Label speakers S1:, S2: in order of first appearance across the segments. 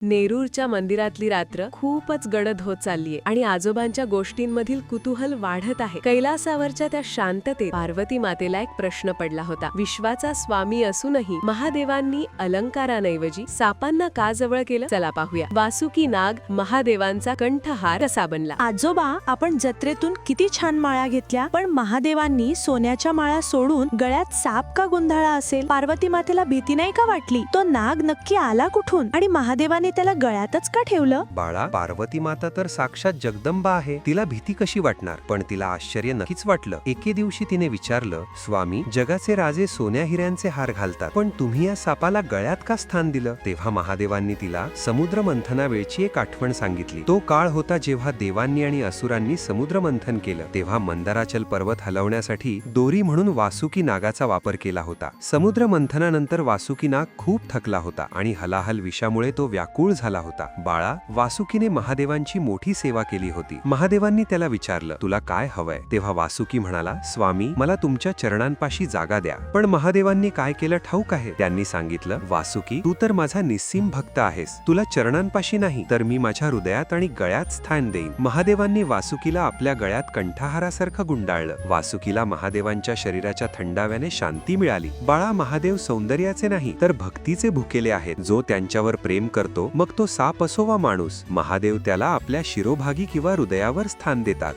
S1: नेरूरच्या मंदिरातली रात्र खूपच गडद होत चाललीये आणि आजोबांच्या गोष्टींमधील कुतूहल वाढत आहे. कैलासावरच्या त्या शांततेत पार्वती मातेला एक प्रश्न पडला होता. विश्वाचा स्वामी असूनही महादेवांनी अलंकारांऐवजी सापांना का जवळ केलं? चला पाहूया. वासुकी नाग महादेवांचा कंठहार कसा बनला?
S2: आजोबा, आपण जत्रेतून किती छान माळा घेतल्या, पण महादेवांनी सोन्याच्या माळा सोडून गळ्यात साप का गुंडाळा असेल? पार्वती मातेला भीती नाही का वाटली? तो नाग नक्की आला कुठून आणि महादेवाने त्याला गळ्यातच का ठेवलं?
S3: बाळा, पार्वती माता तर साक्षात जगदंबा आहे. तिला भीती कशी वाटणार? पण तिला आश्चर्य नक्कीच वाटलं. एके दिवशी तिने विचारलं, स्वामी, जगाचे राजे सोन्या हिऱ्यांचे हार घालतात, पण तुम्ही या सापाला गळ्यात का स्थान दिलं? तेव्हा महादेवांनी तिला समुद्र मंथना वेळची एक आठवण सांगितली. तो काळ होता जेव्हा देवांनी आणि असुरांनी समुद्र मंथन केलं. तेव्हा मंदाराचल पर्वत हलवण्यासाठी दोरी म्हणून वासुकी नागाचा वापर केला होता. समुद्र मंथनानंतर वासुकी नाग खूप थकला होता आणि हलाहल विषामुळे तो व्याकुळ झाला होता. बाळा, वासुकीने महादेवांची मोठी सेवा केली होती. महादेवांनी त्याला विचारलं, तुला काय हवंय? तेव्हा वासुकी म्हणाला, स्वामी, मला तुमच्या चरणांपाशी जागा द्या. पण महादेवांनी काय केलं ठाऊक आहे? त्यांनी सांगितलं, वासुकी, तू तर माझा निस्सीम भक्त आहेस. तुला चरणांपाशी नाही तर मी माझ्या हृदयात आणि गळ्यात स्थान देईन. महादेवांनी वासुकीला आपल्या गळ्यात कंठहारासारखं गुंडाळलं. वासुकीला महादेवांच्या शरीराच्या थंडाव्याने शांती मिळाली. बाळा, महादेव सौंदर्याचे नाही तर भक्तीचे भुकेले आहेत. जो त्यांच्यावर प्रेम करतो, मग तो साप असो वा माणूस, महादेव त्याला आपल्या शिरोभागी किंवा हृदयावर स्थान देतात.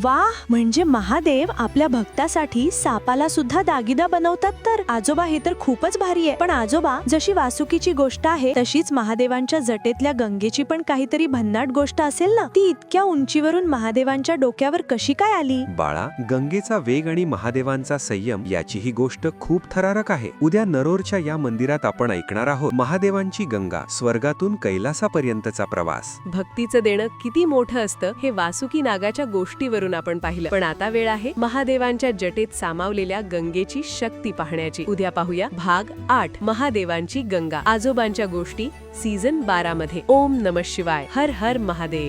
S2: वाह, म्हणजे महादेव आपल्या भक्तासाठी सापाला सुद्धा दागिदा बनवतात तर? आजोबा, हे तर खूपच भारी आहे. पण आजोबा, जशी वासुकीची गोष्ट आहे तशीच महादेवांच्या जटेतल्या गंगेची पण काहीतरी भन्नाट गोष्ट असेल ना? ती इतक्या उंचीवरून महादेवांच्या डोक्यावर कशी काय आली?
S3: बाळा, गंगेचा वेग आणि महादेवांचा संयम याची ही गोष्ट खूप थरारक आहे. उद्या नरोरच्या या मंदिरात आपण ऐकणार आहोत महादेवांची गंगा, स्वर्गातून कैलासापर्यंतचा प्रवास.
S1: भक्तीचं देणं किती मोठं असतं हे वासुकी नागाच्या गोष्टीवर आपण पाहिलं. पण आता वेळ आहे महादेवांच्या जटेत सामावलेल्या गंगेची शक्ती पाहण्याची. उद्या पाहूया भाग 8, महादेवांची गंगा, आजोबांच्या गोष्टी, सीझन 12 मध्ये. ओम नमः शिवाय. हर हर महादेव.